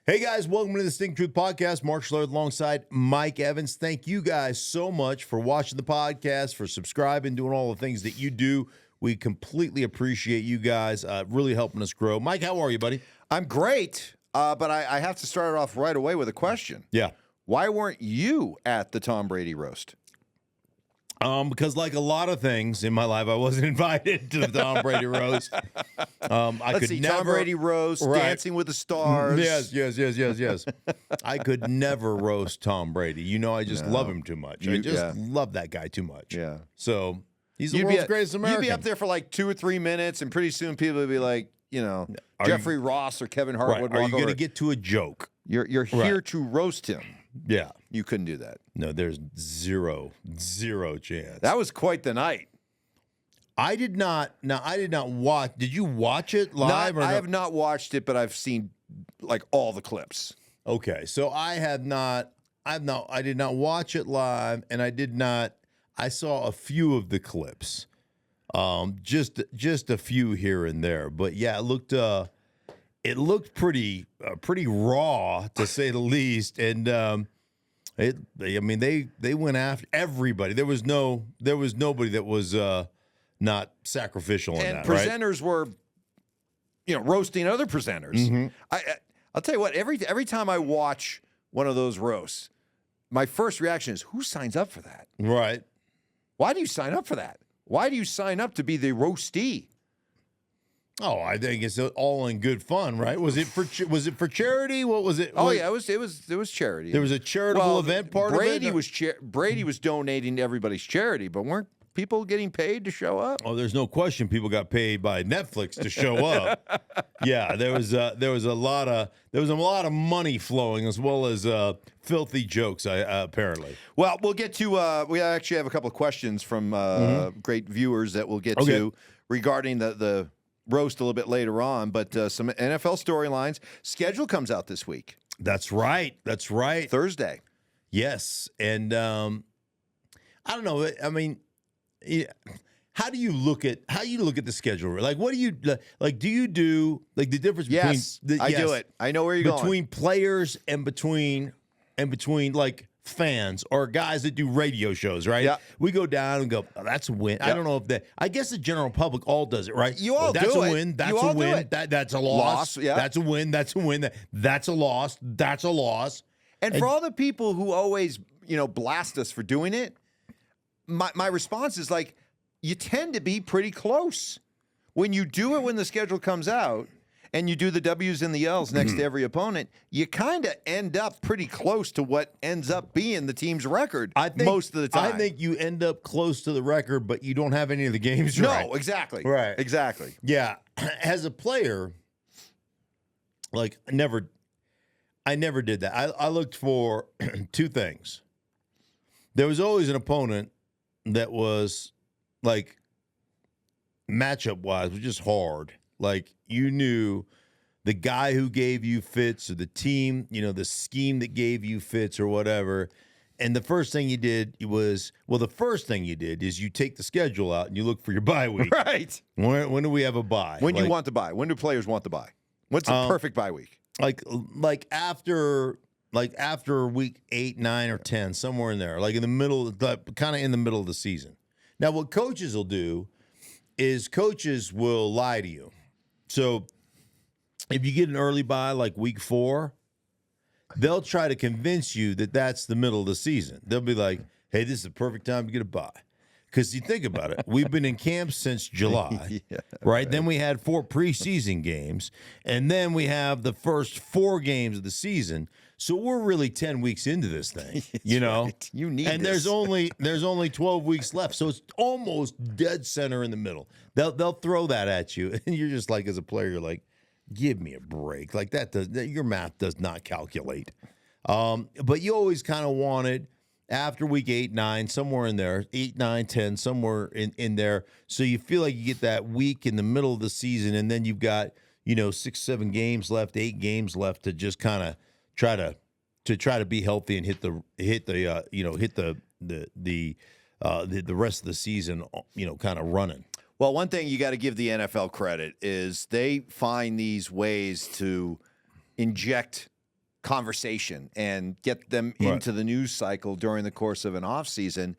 Hey guys, welcome to the Stinkin Truth podcast. Mark Schlereth alongside Mike Evans. Thank you guys so much for watching the podcast, for subscribing, doing all the things that you do. We completely appreciate you guys really helping us grow. Mike, how are you, buddy? I'm great, but I have to start it off right away with a question. Yeah. Why weren't you at the Tom Brady Roast? Because like a lot of things in my life, I wasn't invited to the Tom Brady Roast. Let's see, Tom Brady Roast, Right. Dancing with the Stars. Yes. I could never roast Tom Brady. You know, I just love him too much. I just love that guy too much. Yeah. So he's the world's greatest American. You'd be up there for like 2 or 3 minutes, and pretty soon people would be like, Jeffrey Ross or Kevin Hart would walk Are you going over. to get to a joke? You're here to roast him. Yeah. You couldn't do that. No, there's zero chance. That was quite the night. I did not watch. Did you watch it live? I have not watched it, but I've seen like all the clips. Okay, so I did not watch it live, and I saw a few of the clips. Just a few here and there. But yeah, it looked pretty raw, to say the least, and they went after everybody. There was nobody that was not sacrificial in and that. Presenters were, roasting other presenters. Mm-hmm. I'll tell you what. Every time I watch one of those roasts, my first reaction is, who signs up for that? Right. Why do you sign up for that? Why do you sign up to be the roastee? Oh, I think it's all in good fun, right? Was it for charity? What was it? Oh yeah, it was charity. There was a charitable event part Brady of it. Brady was donating to everybody's charity, but weren't people getting paid to show up? Oh, there's no question. People got paid by Netflix to show up. Yeah, there was a lot of money flowing, as well as filthy jokes. Apparently. Well, we'll get to. We actually have a couple of questions from great viewers that we'll get to regarding the roast a little bit later on, but some NFL storylines. Schedule comes out this week. That's right. Thursday. Yes, and I don't know. I mean, how do you look at the schedule? Like, what do you like? Do you do like the difference between? Yes, I do it. I know where you're going. Between players and between like fans or guys that do radio shows, right? Yeah. We go down and go, oh, that's a win. Yeah. I don't know if I guess the general public all does it, right? You all that's do a it. win. That's You a all do win. it. That's a loss. Yeah. That's a win. That's a win. That's a loss. That's a loss. And for all the people who always, blast us for doing it, my response is like, you tend to be pretty close. When you do it when the schedule comes out and you do the W's and the L's next to every opponent, you kind of end up pretty close to what ends up being the team's record most of the time. I think you end up close to the record, but you don't have any of the games right. No, exactly. Right. Exactly. Yeah. As a player, like, I never did that. I looked for two things. There was always an opponent that was, like, matchup-wise, was just hard. Like, you knew the guy who gave you fits or the team, the scheme that gave you fits or whatever. And the first thing you did is you take the schedule out and you look for your bye week. Right. When do we have a bye? When do you want to buy? When do players want to buy? What's the perfect bye week? Like after week 8, 9, or 10, somewhere in there, like in the middle, kind of in the middle of the season. Now, what coaches will do is coaches will lie to you. So if you get an early bye like week 4, they'll try to convince you that that's the middle of the season. They'll be like, hey, this is the perfect time to get a bye. Because you think about it, we've been in camp since July, right? Then we had 4 preseason games, and then we have the first 4 games of the season. So we're really 10 weeks into this thing, Right. You need and this. there's only 12 weeks left, so it's almost dead center in the middle. They'll throw that at you, and you're just like, as a player, you're like, give me a break. Like your math does not calculate. But you always kind of wanted after week 8, 9, somewhere in there, 8, 9, 10, somewhere in there. So you feel like you get that week in the middle of the season, and then you've got 6, 7 games left, 8 games left to just kind of try to be healthy and hit the rest of the season, kind of running. Well, one thing you got to give the NFL credit is they find these ways to inject conversation and get them into the news cycle during the course of an off season.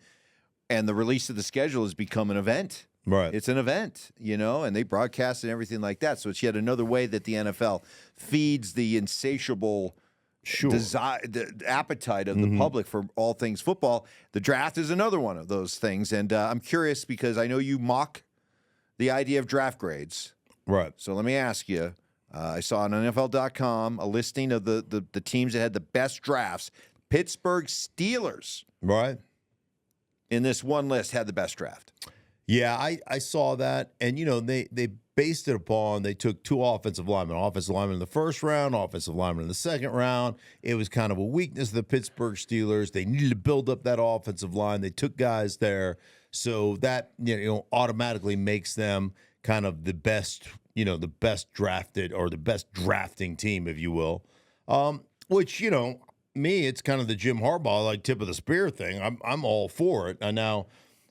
And the release of the schedule has become an event. Right. It's an event, and they broadcast and everything like that. So it's yet another way that the NFL feeds the insatiable desire, the appetite of the public for all things football. The draft is another one of those things. And I'm curious because I know you mock the idea of draft grades. Right. So let me ask you, I saw on NFL.com a listing of the teams that had the best drafts. Pittsburgh Steelers. Right. In this one list had the best draft. Yeah, I saw that. And, they based it upon, they took 2 offensive linemen in the first round, offensive linemen in the second round. It was kind of a weakness of the Pittsburgh Steelers. They needed to build up that offensive line. They took guys there. So that, automatically makes them kind of the best, the best drafted or the best drafting team, if you will. Which, me, it's kind of the Jim Harbaugh, tip of the spear thing. I'm all for it. And now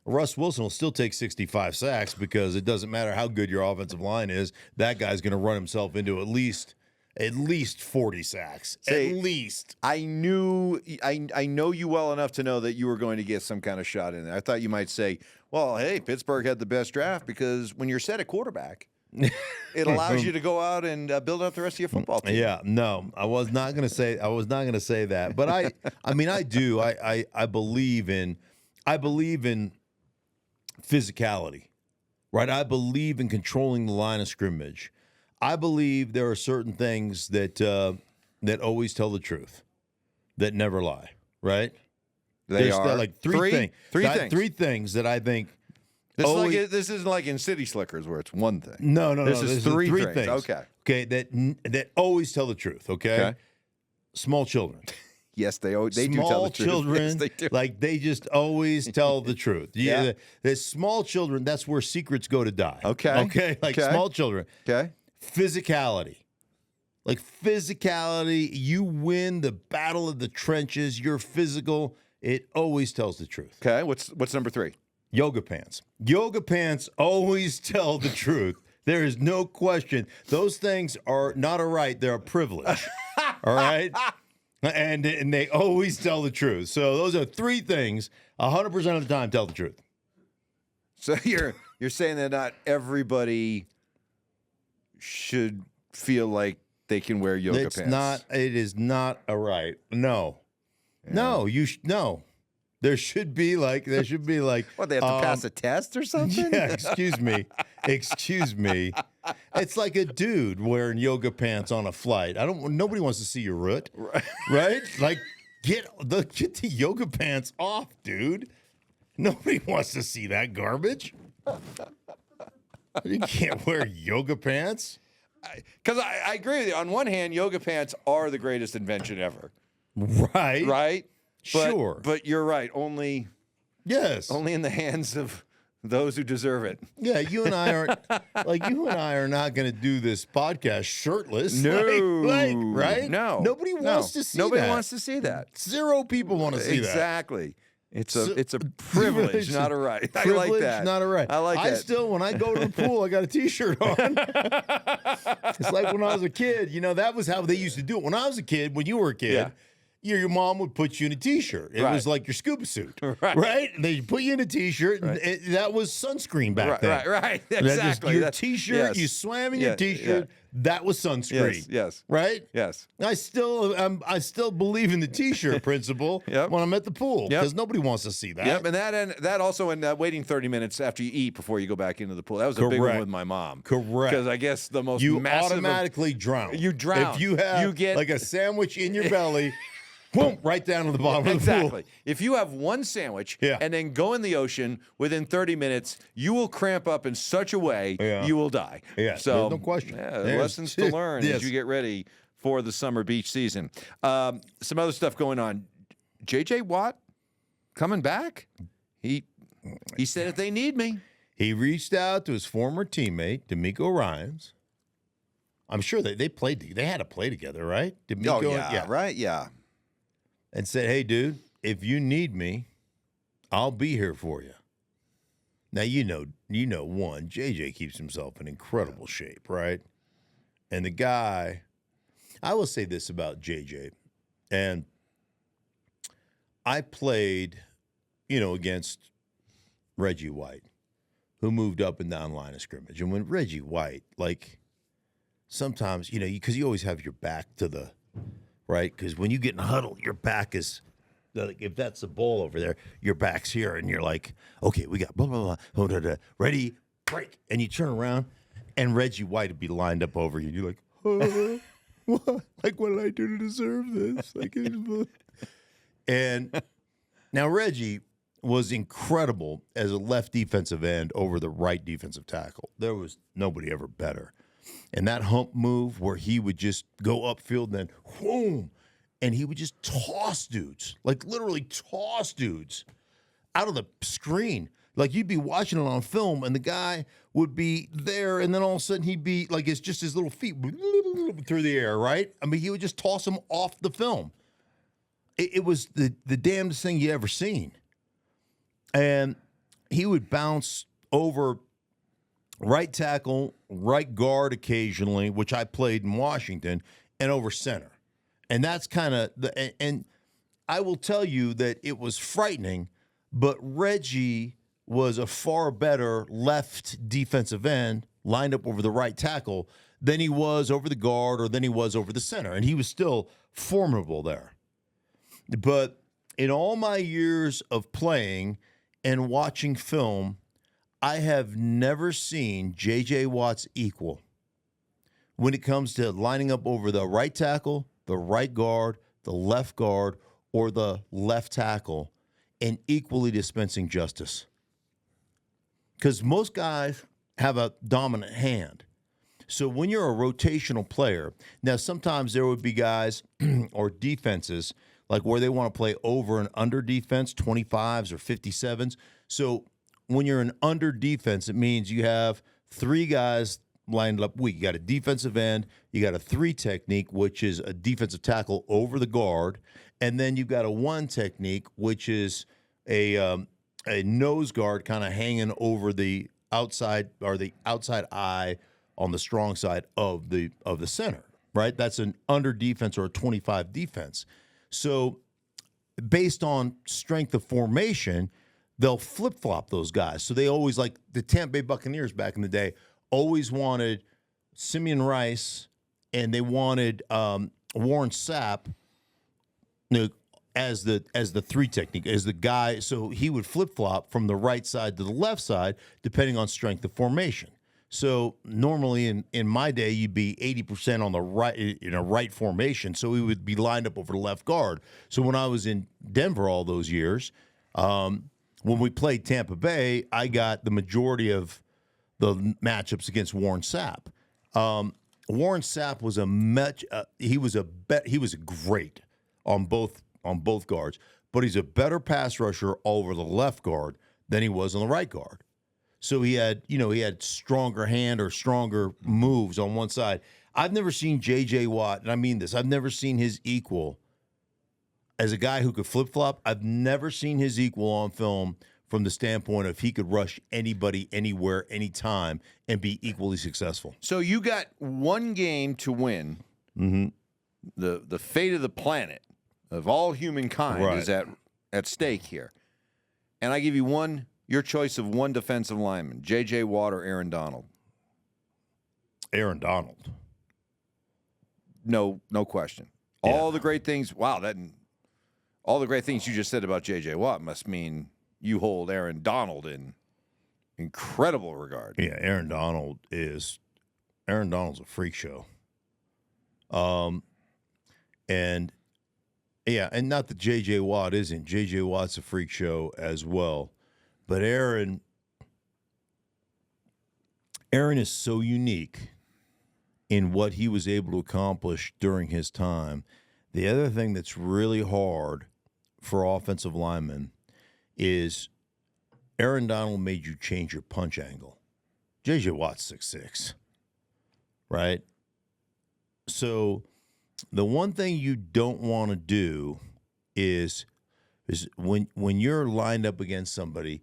Russ Wilson will still take 65 sacks because it doesn't matter how good your offensive line is. That guy's going to run himself into at least 40 sacks. At least. I know you well enough to know that you were going to get some kind of shot in there. I thought you might say, well, hey, Pittsburgh had the best draft because when you're set at quarterback, it allows you to go out and build up the rest of your football team. Yeah, no, I was not going to say that. But I do. I believe in physicality, right? I believe in controlling the line of scrimmage. I believe there are certain things that always tell the truth, that never lie, right? There's like three things that I think. This isn't like in City Slickers where it's one thing. No. This is three things. Okay, that always tell the truth. Okay. Small children. Yes, they do tell the truth. Small children, yes, they do. they just always tell the truth. Yeah. The small children, that's where secrets go to die. Okay. Small children. Okay. Physicality. Physicality, you win the battle of the trenches. You're physical. It always tells the truth. Okay, what's number 3? Yoga pants. Yoga pants always tell the truth. There is no question. Those things are not a right. They're a privilege. All right? And they always tell the truth. So those are 3 things 100% of the time tell the truth. So you're saying that not everybody should feel like they can wear yoga pants. It is not a right. No. Yeah. No. There should be like what, they have to pass a test or something? Yeah, excuse me. It's like a dude wearing yoga pants on a flight. Nobody wants to see your root. Right? Get the yoga pants off, dude. Nobody wants to see that garbage. You can't wear yoga pants. Because I agree with you. On one hand, yoga pants are the greatest invention ever. Right. Right? Sure. But you're right. Only in the hands of those who deserve it. Yeah, you and I are not going to do this podcast shirtless. No. Right? No. Nobody wants to see that. Nobody wants to see that. 0 people want to see that. Exactly. It's a privilege, not a right. I like that. Not a right. I like that. I still, when I go to the pool, I got a T-shirt on. It's like when I was a kid. That was how they used to do it. When I was a kid, when you were a kid, your mom would put you in a T-shirt. It was like your scuba suit, right? And they put you in a T-shirt, and that was sunscreen back then. Right. Exactly. Your T-shirt, you swam in your T-shirt. That was sunscreen. Yes. Right? Yes. I still believe in the T-shirt principle when I'm at the pool because nobody wants to see that. Yep, and that also in waiting 30 minutes after you eat before you go back into the pool. That was a big one with my mom. Correct. Because I guess the most you massive automatically drown. You drown. If you have like a sandwich in your belly. Boom, right down to the bottom of the pool. Exactly. If you have one sandwich and then go in the ocean within 30 minutes, you will cramp up in such a way you will die. Yeah, so, there's no question. Lessons to learn as you get ready for the summer beach season. Some other stuff going on. J.J. Watt coming back. He said if they need me. He reached out to his former teammate, D'Amico Ryans. I'm sure they played. They had to play together, right? D'Amico, right? Yeah. And said, hey, dude, if you need me, I'll be here for you. Now, one, JJ keeps himself in incredible shape, right? And the guy, I will say this about JJ. And I played, against Reggie White, who moved up and down line of scrimmage. And when Reggie White, sometimes, because you always have your back to the right, because when you get in a huddle, your back is, if that's the ball over there, your back's here, and you're like, okay, we got blah, blah, blah, ready, break. And you turn around, and Reggie White would be lined up over you. You're like, oh, what? What did I do to deserve this? And now Reggie was incredible as a left defensive end over the right defensive tackle. There was nobody ever better. And that hump move where he would just go upfield and then whoom, and he would just toss dudes, literally toss dudes out of the screen. You'd be watching it on film, and the guy would be there, and then all of a sudden he'd be it's just his little feet through the air, right? I mean, he would just toss him off the film. It was the damnedest thing you ever seen. And he would bounce over right tackle, right guard occasionally, which I played in Washington, and over center. And that's kind of and I will tell you that it was frightening, but Reggie was a far better left defensive end lined up over the right tackle than he was over the guard or than he was over the center. And he was still formidable there. But in all my years of playing and watching film, I have never seen J.J. Watt's equal when it comes to lining up over the right tackle, the right guard, the left guard, or the left tackle, and equally dispensing justice. Because most guys have a dominant hand. So when you're a rotational player, now sometimes there would be guys or defenses where they want to play over and under defense, 25s or 57s. So when you're an under defense, it means you have three guys lined up weak. You got a defensive end, you got a 3 technique, which is a defensive tackle over the guard, and then you've got a 1 technique, which is a nose guard kind of hanging over the outside or the outside eye on the strong side of the center, right? That's an under defense or a 25 defense. So based on strength of formation, they'll flip-flop those guys. So they always, the Tampa Bay Buccaneers back in the day, always wanted Simeon Rice and they wanted Warren Sapp as the 3 technique, as the guy. So he would flip-flop from the right side to the left side depending on strength of formation. So normally in my day, you'd be 80% on the right in a right formation. So he would be lined up over the left guard. So when I was in Denver all those years, when we played Tampa Bay, I got the majority of the matchups against Warren Sapp. Warren Sapp was he was great on both guards, but he's a better pass rusher over the left guard than he was on the right guard. So he had stronger hand or stronger moves on one side. I've never seen J.J. Watt, and I mean this, I've never seen his equal as a guy who could flip-flop. I've never seen his equal on film from the standpoint of he could rush anybody, anywhere, anytime, and be equally successful. So you got one game to win. Mm-hmm. The fate of the planet, of all humankind, is at stake here. And I give you your choice of one defensive lineman, J.J. Watt or Aaron Donald. Aaron Donald. No question. Yeah. All the great things, all the great things you just said about J.J. Watt must mean you hold Aaron Donald in incredible regard. Yeah, Aaron Donald's a freak show. And not that J.J. Watt isn't. J.J. Watt's a freak show as well. But Aaron is so unique in what he was able to accomplish during his time. The other thing that's really hard for offensive linemen is Aaron Donald made you change your punch angle. J.J. Watt's 6'6", right? So the one thing you don't want to do is when you're lined up against somebody,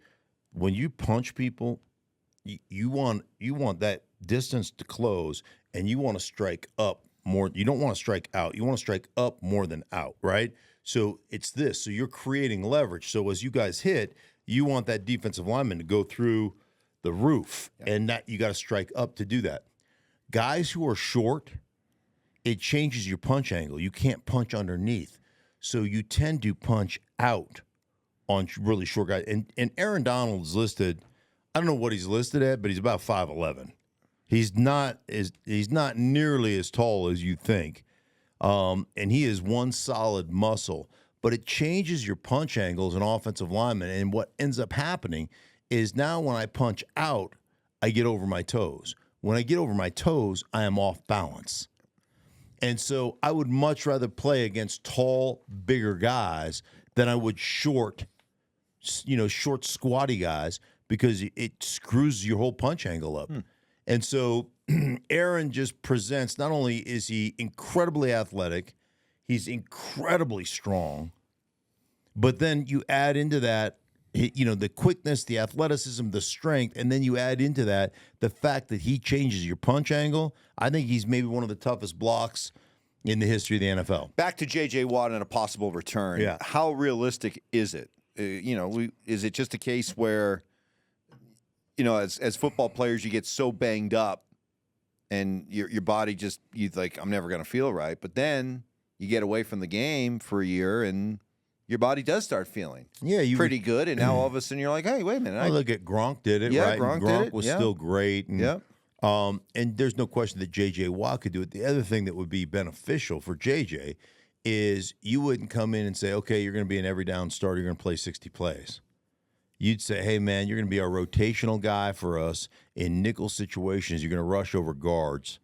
when you punch people, you want that distance to close, and you want to strike up more. You don't want to strike out. You want to strike up more than out, right? So it's this. So you're creating leverage. So as you guys hit, you want that defensive lineman to go through the roof, and that you got to strike up to do that. Guys who are short, it changes your punch angle. You can't punch underneath. So you tend to punch out on really short guys. And Aaron Donald is listed, I don't know what he's listed at, but he's about 5'11". He's not nearly as tall as you think. And he is one solid muscle. But it changes your punch angles and offensive lineman. And what ends up happening is now when I punch out, I get over my toes. When I get over my toes, I am off balance. And so I would much rather play against tall, bigger guys than I would short, squatty guys, because it screws your whole punch angle up. And so Aaron just presents, not only is he incredibly athletic, he's incredibly strong, but then you add into that, the quickness, the athleticism, the strength, and then you add into that the fact that he changes your punch angle. I think he's maybe one of the toughest blocks in the history of the NFL. Back to J.J. Watt and a possible return. Yeah. How realistic is it? Is it just a case where, as football players, you get so banged up and your body just, you think, I'm never going to feel right. But then you get away from the game for a year and your body does start feeling pretty good. And now all of a sudden you're like, hey, wait a minute. Look at Gronk did it, Yeah, right? Gronk And did it, was yeah. still great. And, Yeah. And there's no question that J.J. Watt could do it. The other thing that would be beneficial for J.J. is you wouldn't come in and say, okay, you're going to be an every down starter. You're going to play 60 plays. You'd say, hey, man, you're going to be our rotational guy for us in nickel situations. You're going to rush over guards.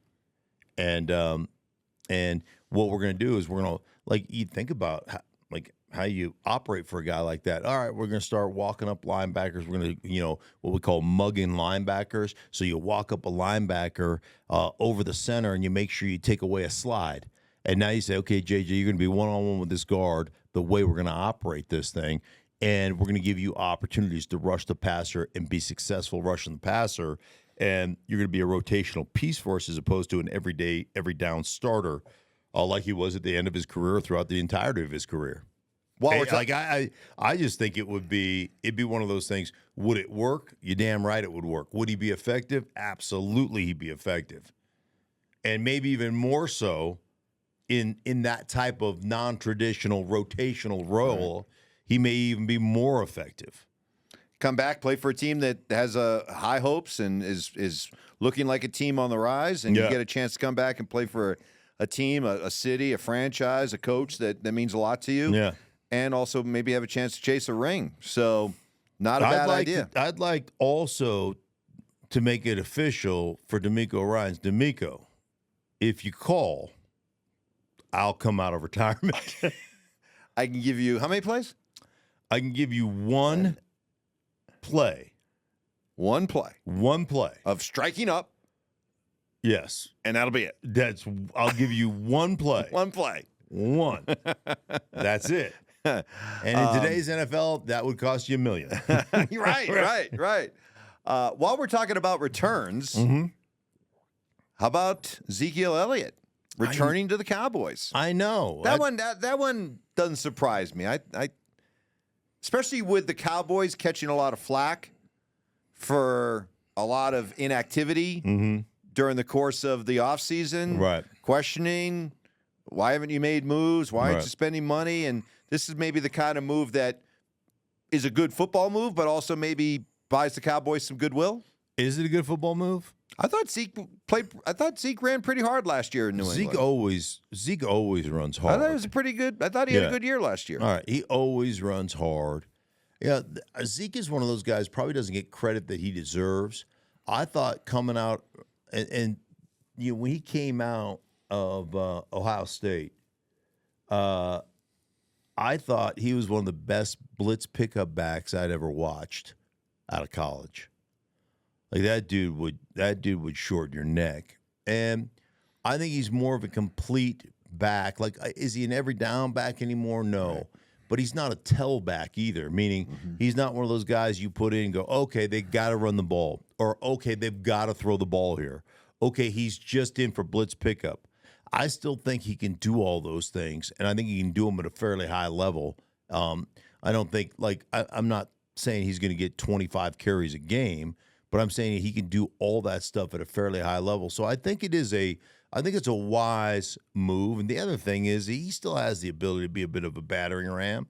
And what we're going to do is we're going to, you think about how you operate for a guy like that. All right, we're going to start walking up linebackers. We're going to, what we call mugging linebackers. So you walk up a linebacker over the center and you make sure you take away a slide. And now you say, okay, JJ, you're going to be one-on-one with this guard the way we're going to operate this thing. And we're going to give you opportunities to rush the passer and be successful rushing the passer. And you're going to be a rotational piece for us as opposed to an every down starter like he was at the end of his career throughout the entirety of his career. Well, I just think it'd be one of those things. Would it work? You're damn right it would work. Would he be effective? Absolutely, he'd be effective, and maybe even more so in that type of non-traditional rotational role. Right. He may even be more effective. Come back, play for a team that has high hopes and is looking like a team on the rise, and you get a chance to come back and play for a team, a city, a franchise, a coach that means a lot to you. Yeah. And also maybe have a chance to chase a ring. So not a bad idea. I'd like also to make it official for D'Amico Ryans. D'Amico, if you call, I'll come out of retirement. I can give you how many plays? I can give you one play. One play. One play. Of striking up. Yes. And that'll be it. I'll give you one play. One play. One. That's it. And in today's NFL, that would cost you $1 million. Right. While we're talking about returns, how about Ezekiel Elliott returning to the Cowboys? I know. That one doesn't surprise me. I especially with the Cowboys catching a lot of flack for a lot of inactivity during the course of the offseason. Right. Questioning, why haven't you made moves? Why aren't you spending money? And this is maybe the kind of move that is a good football move, but also maybe buys the Cowboys some goodwill. Is it a good football move? I thought Zeke ran pretty hard last year in New England. Zeke always runs hard. I thought it was pretty good. I thought he had a good year last year. All right, he always runs hard. Yeah, Zeke is one of those guys probably doesn't get credit that he deserves. I thought coming out and when he came out of Ohio State, I thought he was one of the best blitz pickup backs I'd ever watched out of college. Like that dude would shorten your neck. And I think he's more of a complete back. Like, is he an every down back anymore? No. Right. But he's not a tailback either, meaning he's not one of those guys you put in and go, okay, they got to run the ball, or okay, they've got to throw the ball here. Okay, he's just in for blitz pickup. I still think he can do all those things, and I think he can do them at a fairly high level. I don't think I'm not saying he's going to get 25 carries a game, but I'm saying he can do all that stuff at a fairly high level. So I think it's a wise move. And the other thing is he still has the ability to be a bit of a battering ram.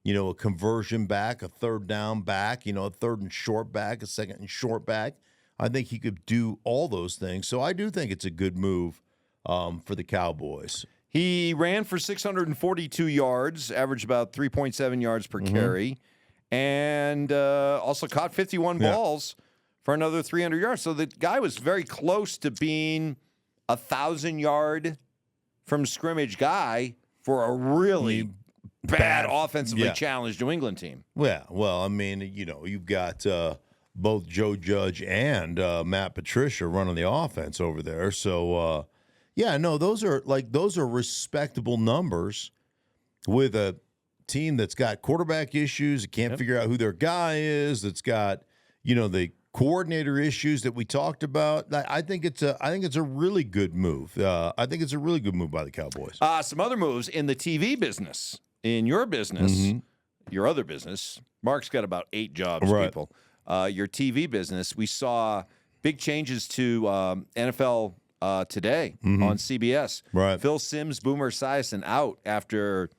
A conversion back, a third down back, a third and short back, a second and short back. I think he could do all those things. So I do think it's a good move for the Cowboys. He ran for 642 yards, averaged about 3.7 yards per carry, and also caught 51 balls for another 300 yards. So the guy was very close to being a 1,000-yard from scrimmage guy for a really bad offensively challenged New England team. Yeah, well, I mean, you've got both Joe Judge and Matt Patricia running the offense over there. So, those are respectable numbers with a team that's got quarterback issues, that can't figure out who their guy is, that's got, the coordinator issues that we talked about. I think it's a really good move. I think it's a really good move by the Cowboys. Some other moves in the TV business. In your business, your other business, Mark's got about 8 jobs, people. Your TV business, we saw big changes to NFL Today on CBS. Right. Phil Simms, Boomer Esiason out after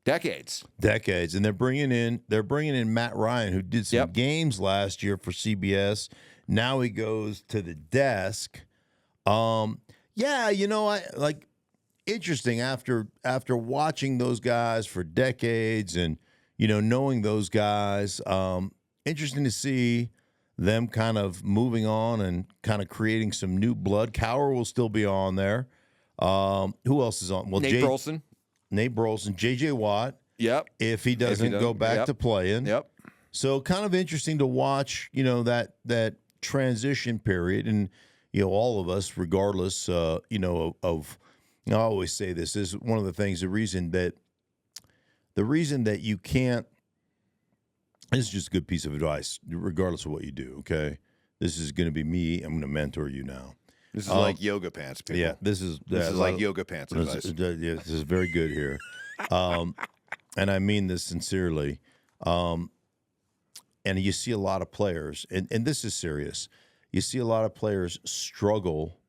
decades, and they're bringing in Matt Ryan, who did some games last year for CBS. Now he goes to the desk. Interesting after watching those guys for decades and knowing those guys. Interesting to see them kind of moving on and kind of creating some new blood. Cowher will still be on there. Who else is on? Well, Nate Burleson, J.J. Watt. Yep. If he doesn't go back to playing. Yep. So kind of interesting to watch. That transition period, and all of us, regardless, of. I always say this is one of the things. The reason that you can't. This is just a good piece of advice, regardless of what you do. Okay, this is going to be me. I'm going to mentor you now. This is like yoga pants, people. Yeah, this is like yoga pants advice. This is very good here, and I mean this sincerely. And you see a lot of players, and this is serious. You see a lot of players struggle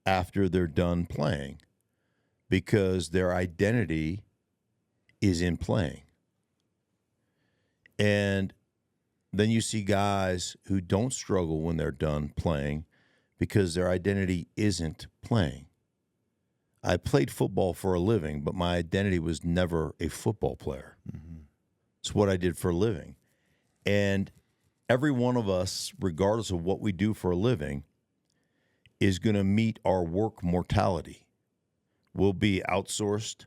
after they're done playing because their identity is in playing. And then you see guys who don't struggle when they're done playing because their identity isn't playing. I played football for a living, but my identity was never a football player. It's what I did for a living. And every one of us, regardless of what we do for a living, is going to meet our work mortality. We'll be outsourced,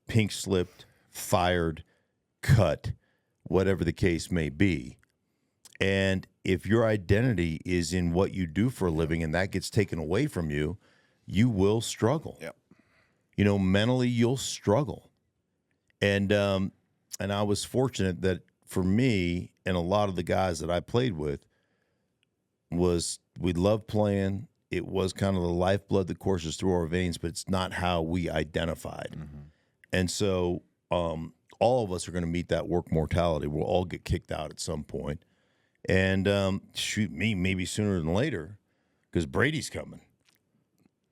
pink slipped, fired, cut, whatever the case may be. And if your identity is in what you do for a living and that gets taken away from you, you will struggle. Yep. Mentally you'll struggle. And I was fortunate that for me and a lot of the guys that I played with we loved playing. It was kind of the lifeblood that courses through our veins, but it's not how we identified. And so all of us are going to meet that work mortality. We'll all get kicked out at some point. And maybe sooner than later, because Brady's coming.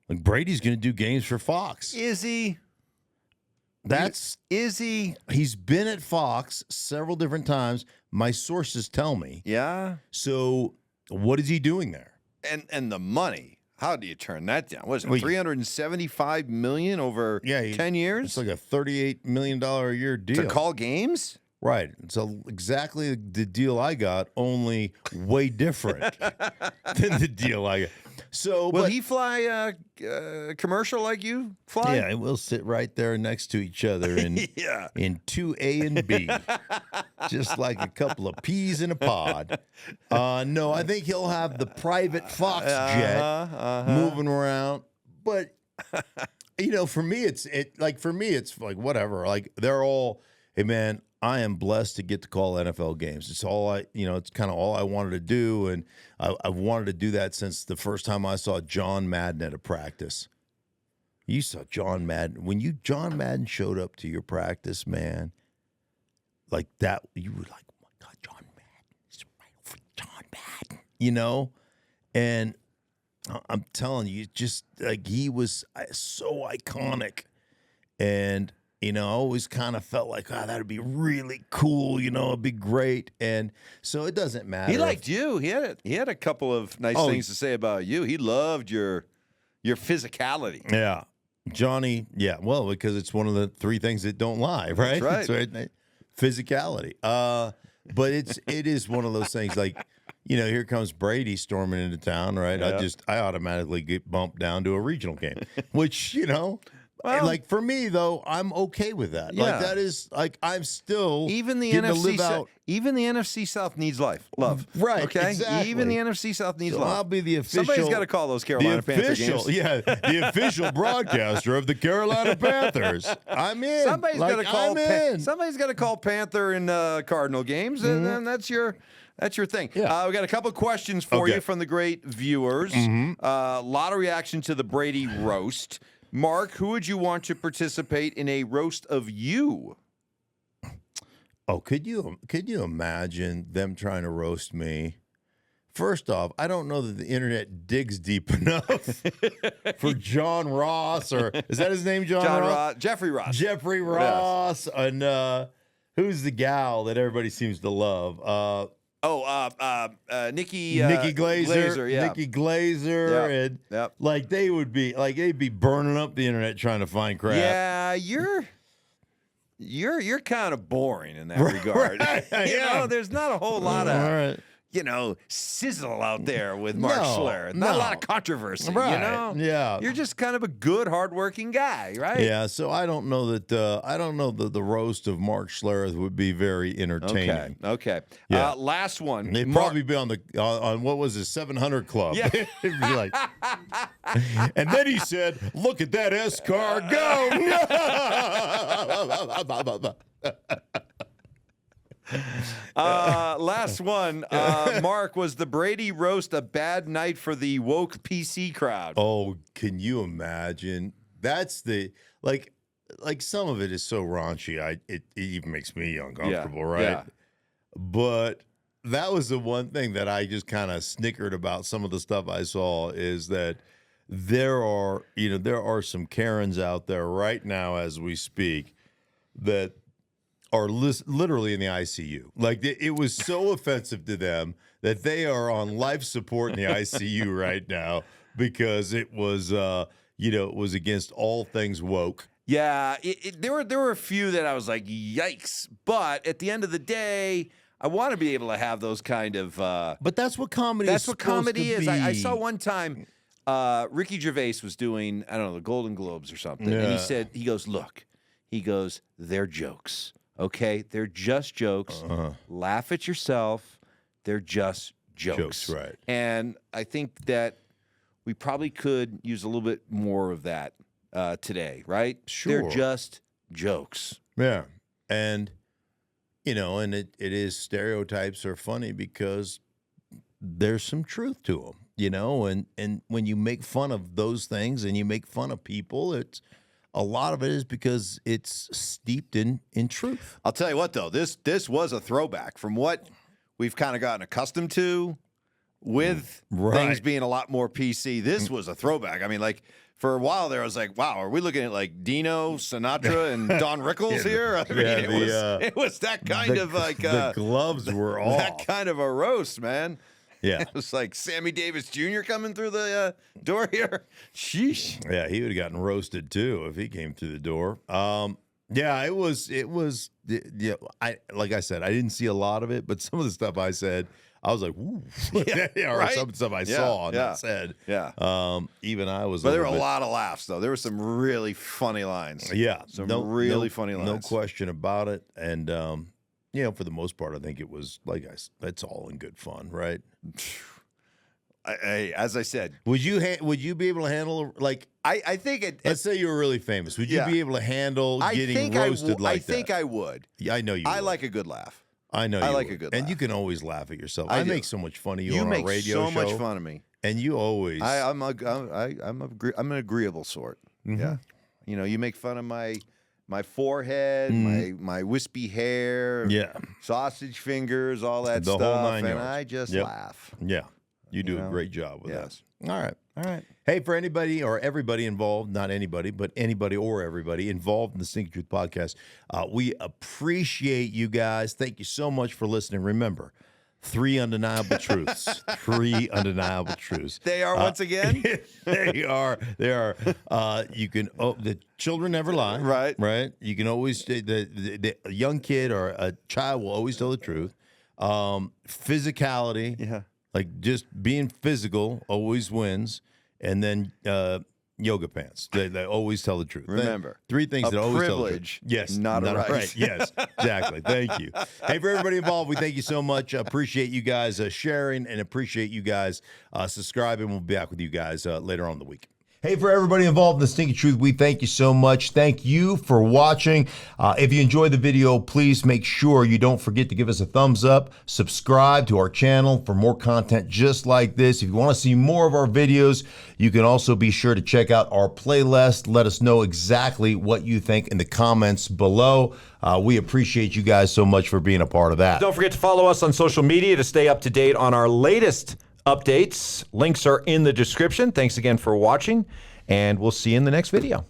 Like Brady's going to do games for Fox. Is he? Is he? He's been at Fox several different times. My sources tell me. Yeah. So what is he doing there? And the money. How do you turn that down? What is it, $375 million over 10 years? It's like a $38 million a year deal. To call games? Right. So exactly the deal I got, only way different than the deal I got. So will he fly a commercial like you fly? Yeah, we'll sit right there next to each other in 2A and B, just like a couple of peas in a pod. No, I think he'll have the private Fox jet moving around. But for me, it's like whatever. Like they're all, hey man, I am blessed to get to call NFL games. It's all it's kind of all I wanted to do. And I've wanted to do that since the first time I saw John Madden at a practice. You saw John Madden. When John Madden showed up to your practice, man, like that, you were like, oh my God, John Madden. It's right over John Madden. You know? And I'm telling you, just like he was so iconic. And, you know, I always kind of felt like, that'd be really cool. You know, it'd be great. And so it doesn't matter. He liked you. He had a couple of nice things to say about you. He loved your physicality. Yeah. Johnny, yeah. Well, because it's one of the three things that don't lie, right? That's right. It's physicality. But it is one of those things like, you know, here comes Brady storming into town, right? Yeah. I automatically get bumped down to a regional game, which, you know, Well, like for me though, I'm okay with that. Yeah. Like that is like I'm still even the getting to NFC live out. even the NFC South needs love. Right, Okay. exactly. Even the NFC South needs So love. I'll be the official. Somebody's got to call those Carolina Panther games. Yeah, the official broadcaster of the Carolina Panthers. I'm in. Somebody's got to call. I'm in. Somebody's got to call Panther and Cardinal games, and then that's your thing. Yeah. We got a couple of questions for you from the great viewers. A lot of reaction to the Brady roast. Mark, who would you want to participate in a roast of you? Oh, could you imagine them trying to roast me? First off, I don't know that the internet digs deep enough for John Ross, or is that his name, John Ross? Jeffrey Ross. Jeffrey Ross, and who's the gal that everybody seems to love? Nikki Glazer, yeah. Nikki Glazer, and like they'd be burning up the internet trying to find crap. Yeah, you're kind of boring in that regard. You know, there's not a whole lot of sizzle out there with Mark Schlereth. Not a lot of controversy. Right. You know? Yeah. You're just kind of a good, hardworking guy, right? Yeah, so I don't know that the roast of Mark Schlereth would be very entertaining. Okay. Yeah. Last one. They'd probably be on what was his 700 Club. Yeah. It'd be like, and then he said, "Look at that S car go!" Last one. Mark, was the Brady roast a bad night for the woke PC crowd? Oh, can you imagine? That's the like some of it is so raunchy. It even makes me uncomfortable, right? Yeah. But that was the one thing that I just kind of snickered about. Some of the stuff I saw is that there are some Karens out there right now as we speak that are literally in the ICU. Like it was so offensive to them that they are on life support in the ICU right now because it was it was against all things woke. Yeah, there were a few that I was like, yikes. But at the end of the day, I want to be able to have those kind of. But that's what comedy. That's is what comedy is. be. I saw one time Ricky Gervais was doing, I don't know, the Golden Globes or something, and he goes, look, they're jokes. Okay, they're just jokes. Laugh at yourself. They're just jokes. Right. And I think that we probably could use a little bit more of that today, right? Sure. They're just jokes. Yeah. And, and it is stereotypes are funny because there's some truth to them, and when you make fun of those things and you make fun of people, a lot of it is because it's steeped in truth. I'll tell you what, though, this was a throwback from what we've kind of gotten accustomed to with things being a lot more PC. This was a throwback. I mean, like, for a while there, I was like, wow, are we looking at like Dino, Sinatra, and Don Rickles here? I mean, it was that kind of like... the gloves were off. That kind of a roast, man. Yeah. It was like Sammy Davis Jr. coming through the door here. Sheesh. Yeah, he would have gotten roasted too if he came through the door. Yeah, it was. Yeah, like I said, I didn't see a lot of it, but some of the stuff I said, I was like, "Ooh," or right? some stuff I saw and that said. Yeah. Even I was. But there were a lot of laughs, though. There were some really funny lines. Yeah, some really funny lines. No question about it. And for the most part, I think it was it's all in good fun, right? As I said, would you be able to handle I think let's say you were really famous. Would you be able to handle getting roasted like that? I think I would. Yeah, I know you. I would. like a good laugh. I know. I you like would. a good and laugh. you can always laugh at yourself. I I do. make so much fun of you on make a radio so show. much fun of me. And you always. I'm an agreeable sort. Yeah. You know, you make fun of my forehead, my wispy hair, Yeah. sausage fingers, all that The stuff, whole 9 and yards. I just Yep. laugh. Yeah. You do a great job with Yes. that. All right. All right. Hey, for anybody or everybody involved, not anybody, but anybody or everybody involved in the Stinkin Truth podcast, we appreciate you guys. Thank you so much for listening. Remember, 3 undeniable truths. 3 undeniable truths. They are once again? They are. You can, the children never lie. Right. Right. You can always, the young kid or a child will always tell the truth. Physicality. Yeah. Like just being physical always wins. And then yoga pants. They always tell the truth. Remember, 3 things that always tell the truth. Privilege. Yes. Not a right. Yes, exactly. Thank you. Hey, for everybody involved, we thank you so much. Appreciate you guys sharing and appreciate you guys subscribing. We'll be back with you guys later on in the week. Hey, for everybody involved in the Stinkin Truth, we thank you so much. Thank you for watching. If you enjoyed the video, please make sure you don't forget to give us a thumbs up. Subscribe to our channel for more content just like this. If you want to see more of our videos, you can also be sure to check out our playlist. Let us know exactly what you think in the comments below. We appreciate you guys so much for being a part of that. Don't forget to follow us on social media to stay up to date on our latest updates. Links are in the description. Thanks again for watching, and we'll see you in the next video.